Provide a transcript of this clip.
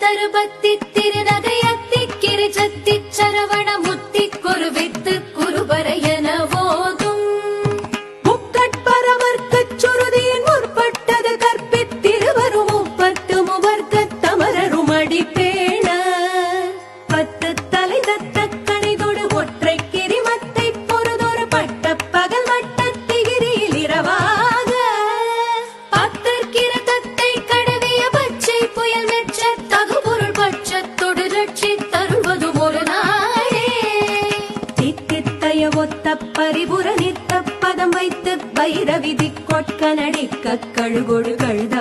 தருபத்தி திருநகையத்தி கிரிஜத்தி சரவண முத்தி குருவித்து குருபரையன போதும் முக்கட்பரவர்க்கச் சுருதியின் முற்பட்டது கற்பித்திருவரும் முப்பத்து முவர்க்கத் தமரரும் அடிப்பேண பத்து தலை தத்த கணிதொடு ஒற்றை கிரிமத்தை பொறுதொரு பட்ட பகல் வட்டத்திகிரியில் இரவாக பத்தற்கிரதத்தை கடவிய பச்சை புயல் மெச்ச தகுபொருள் பட்சத்தொடு ரட்சி தருள்வதும் ஒரு நாளே தித்தித்தய ஒத்த பரிபுர நித்த பதம் வைத்து பைரவிதி கொட்க நடிக்க கழுகொடு கழுத